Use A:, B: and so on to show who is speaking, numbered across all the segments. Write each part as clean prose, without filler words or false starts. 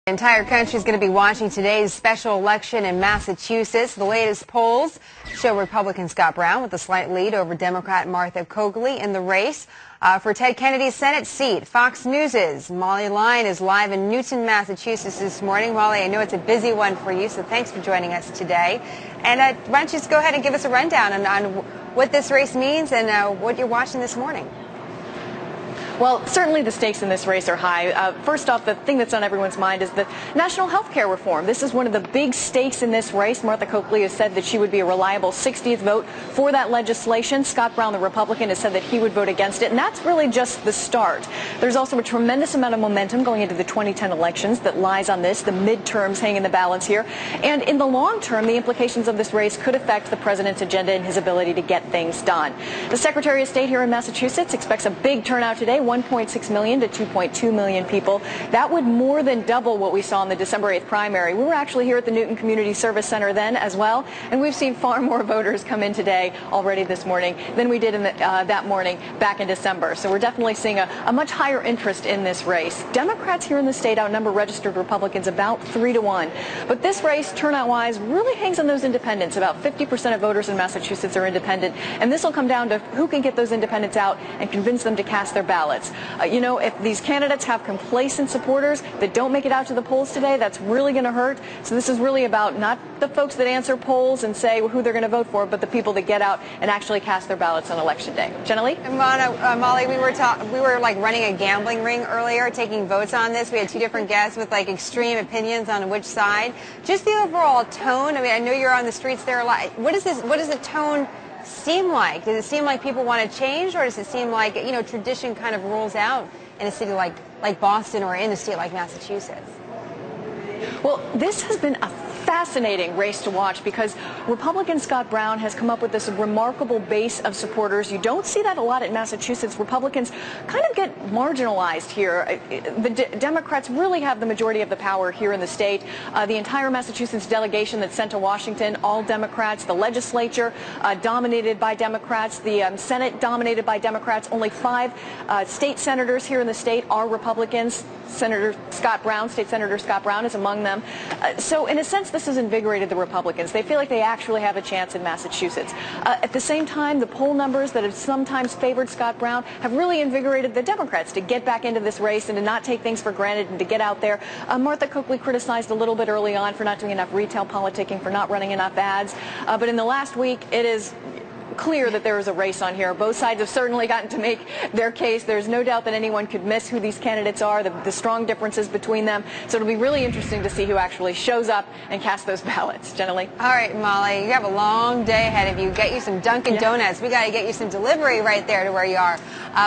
A: The entire country is going to be watching today's special election in Massachusetts. The latest polls show Republican Scott Brown with a slight lead over Democrat Martha Coakley in the race for Ted Kennedy's Senate seat. Fox News' Molly Lyon is live in Newton, Massachusetts this morning. Molly, I know it's a busy one for you, so thanks for joining us today. And why don't you just go ahead and give us a rundown on what this race means and what you're watching this morning.
B: Well, certainly the stakes in this race are high. First off, the thing that's on everyone's mind is the national health care reform. This is one of the big stakes in this race. Martha Coakley has said that she would be a reliable 60th vote for that legislation. Scott Brown, the Republican, has said that he would vote against it, and that's really just the start. There's also a tremendous amount of momentum going into the 2010 elections that lies on this. The midterms hang in the balance here. And in the long term, the implications of this race could affect the president's agenda and his ability to get things done. The Secretary of State here in Massachusetts expects a big turnout today. 1.6 million to 2.2 million people. That would more than double what we saw in the December 8th primary. We were actually here at the Newton Community Service Center then as well, and we've seen far more voters come in today already this morning than we did in that morning back in December. So we're definitely seeing a much higher interest in this race. Democrats here in the state outnumber registered Republicans about 3-1. But this race, turnout-wise, really hangs on those independents. About 50% of voters in Massachusetts are independent, and this will come down to who can get those independents out and convince them to cast their ballots. If these candidates have complacent supporters that don't make it out to the polls today, that's really going to hurt. So this is really about not the folks that answer polls and say who they're going to vote for, but the people that get out and actually cast their ballots on Election Day. Jenna Lee?
A: Molly, we were like running a gambling ring earlier, taking votes on this. We had two different guests with like extreme opinions on which side. Just the overall tone. I mean, I know you're on the streets there a lot. What is the tone seem like? Does it seem like people want to change, or does it seem like, tradition kind of rules out in a city like Boston or in a state like Massachusetts?
B: Well, this has been a fascinating race to watch because Republican Scott Brown has come up with this remarkable base of supporters. You don't see that a lot in Massachusetts. Republicans kind of get marginalized here. The Democrats really have the majority of the power here in the state. The entire Massachusetts delegation that's sent to Washington, all Democrats. The legislature dominated by Democrats. The Senate dominated by Democrats. Only 5 state senators here in the state are Republicans. State Senator Scott Brown is among them. So in a sense, this has invigorated the Republicans. They feel like they actually have a chance in Massachusetts. At the same time, the poll numbers that have sometimes favored Scott Brown have really invigorated the Democrats to get back into this race and to not take things for granted and to get out there. Martha Coakley criticized a little bit early on for not doing enough retail politicking, for not running enough ads. But in the last week, it is clear that there is a race on here. Both sides have certainly gotten to make their case. There's no doubt that anyone could miss who these candidates are, the strong differences between them. So it'll be really interesting to see who actually shows up and casts those ballots. Jenna Lee?
A: All right, Molly, you have a long day ahead of you. Get you some Dunkin' Donuts. We got to get you some delivery right there to where you are.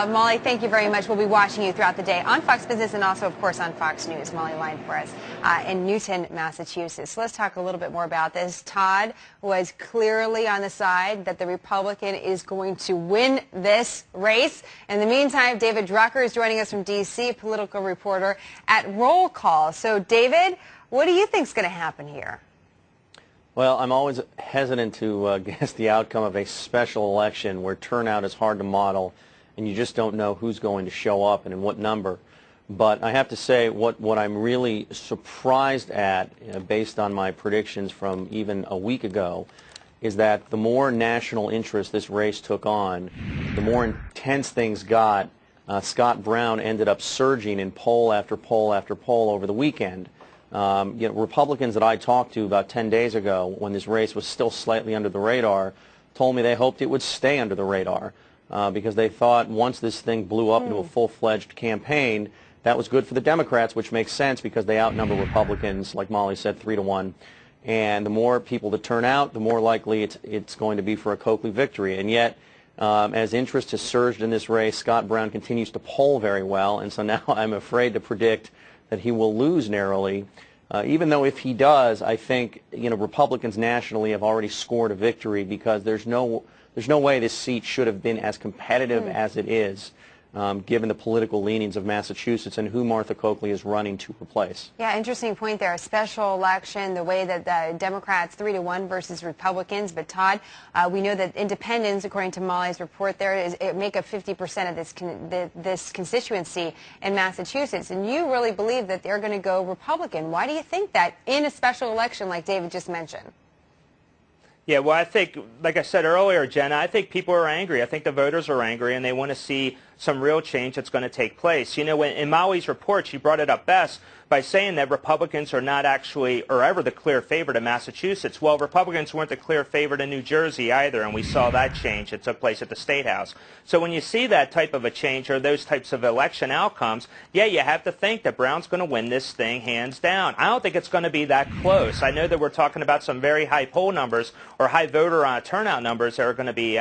A: Molly, thank you very much. We'll be watching you throughout the day on Fox Business and also, of course, on Fox News. Molly Lyon for us in Newton, Massachusetts. So let's talk a little bit more about this. Todd was clearly on the side that the Republican is going to win this race. In the meantime, David Drucker is joining us from D.C., political reporter at Roll Call. So, David, what do you think is going to happen here?
C: Well, I'm always hesitant to guess the outcome of a special election where turnout is hard to model and you just don't know who's going to show up and in what number. But I have to say what I'm really surprised at, based on my predictions from even a week ago, is that the more national interest this race took on, the more intense things got. Scott Brown ended up surging in poll after poll after poll over the weekend. Republicans that I talked to about 10 days ago, when this race was still slightly under the radar, told me they hoped it would stay under the radar because they thought once this thing blew up into a full-fledged campaign, that was good for the Democrats, which makes sense because they outnumber Republicans, like Molly said, 3-1. And the more people that turn out, the more likely it's going to be for a Coakley victory. And yet, as interest has surged in this race, Scott Brown continues to poll very well, and so now I'm afraid to predict that he will lose narrowly. Even though if he does, I think Republicans nationally have already scored a victory because there's no way this seat should have been as competitive as it is. given the political leanings of Massachusetts and who Martha Coakley is running to replace.
A: Yeah, interesting point there. A special election, the way that the Democrats 3-1 versus Republicans. But Todd, we know that independents, according to Molly's report, make up 50% of this constituency in Massachusetts, and you really believe that they're going to go Republican. Why do you think that in a special election like David just mentioned?
D: Yeah, well, I think, like I said earlier, Jenna, I think people are angry. I think the voters are angry, and they want to see some real change that's going to take place. You know, in Molly's report, she brought it up best by saying that Republicans are not actually or ever the clear favorite in Massachusetts. Well, Republicans weren't the clear favorite in New Jersey either, and we saw that change that took place at the State House. So when you see that type of a change or those types of election outcomes, yeah, you have to think that Brown's going to win this thing hands down. I don't think it's going to be that close. I know that we're talking about some very high poll numbers or high voter turnout numbers that are going to be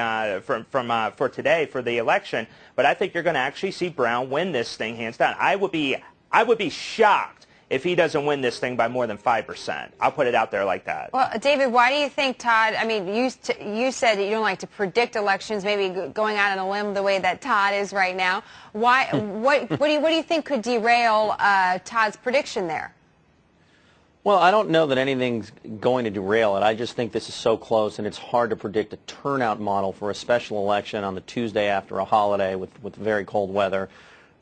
D: for today for the election, but I think you're going to actually see Brown win this thing hands down. I would be shocked if he doesn't win this thing by more than 5%. I'll put it out there like that.
A: Well, David, why do you think, Todd, I mean, you said that you don't like to predict elections, maybe going out on a limb the way that Todd is right now. Why? What do you think could derail Todd's prediction there?
C: Well, I don't know that anything's going to derail it. I just think this is so close, and it's hard to predict a turnout model for a special election on the Tuesday after a holiday with very cold weather.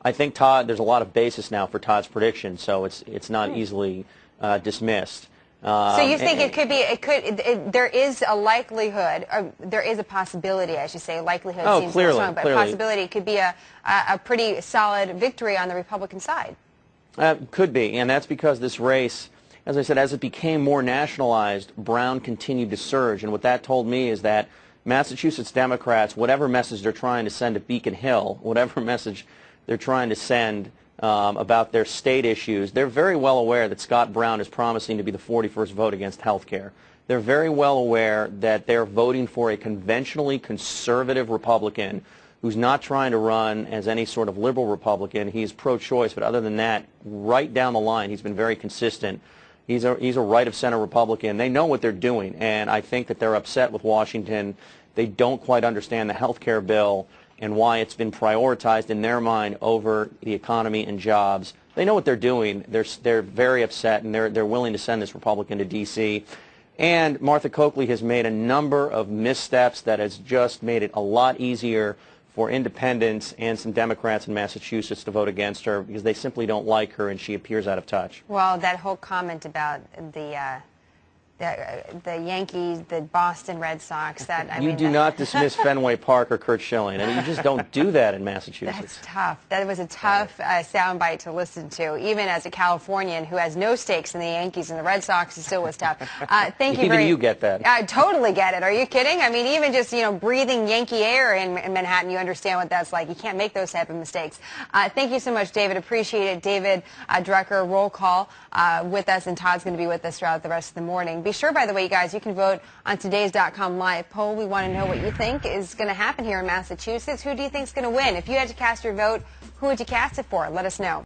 C: I think there's a lot of basis now for Todd's prediction, so it's not easily dismissed.
A: So you think there is a likelihood, or there is a possibility, I should say, likelihood seems
C: clearly,
A: strong, but a possibility it could be a pretty solid victory on the Republican side.
C: Could be, and that's because this race, as I said, as it became more nationalized, Brown continued to surge, and what that told me is that Massachusetts Democrats, whatever message they're trying to send to Beacon Hill, whatever message they're trying to send about their state issues, they're very well aware that Scott Brown is promising to be the 41st vote against health care. They're very well aware that they're voting for a conventionally conservative Republican who's not trying to run as any sort of liberal Republican. He's pro-choice, but other than that, right down the line, he's been very consistent. He's a right-of-center Republican. They know what they're doing, and I think that they're upset with Washington. They don't quite understand the health care bill and why it's been prioritized in their mind over the economy and jobs. They know what they're doing. They're very upset, and they're willing to send this Republican to D.C. And Martha Coakley has made a number of missteps that has just made it a lot easier for independents and some Democrats in Massachusetts to vote against her because they simply don't like her and she appears out of touch.
A: Well, that whole comment about the Yankees, the Boston Red Sox,
C: You do not dismiss Fenway Park or Curt Schilling. I mean, you just don't do that in Massachusetts.
A: That's tough. That was a tough soundbite to listen to. Even as a Californian who has no stakes in the Yankees and the Red Sox, it still was tough. Thank you.
C: Even you get that.
A: I totally get it. Are you kidding? I mean, even just, breathing Yankee air in Manhattan, you understand what that's like. You can't make those type of mistakes. Thank you so much, David. Appreciate it. David Drucker, roll call with us, and Todd's going to be with us throughout the rest of the morning. Be sure, by the way, you guys, you can vote on today's.com live poll. We want to know what you think is going to happen here in Massachusetts. Who do you think is going to win? If you had to cast your vote, who would you cast it for? Let us know.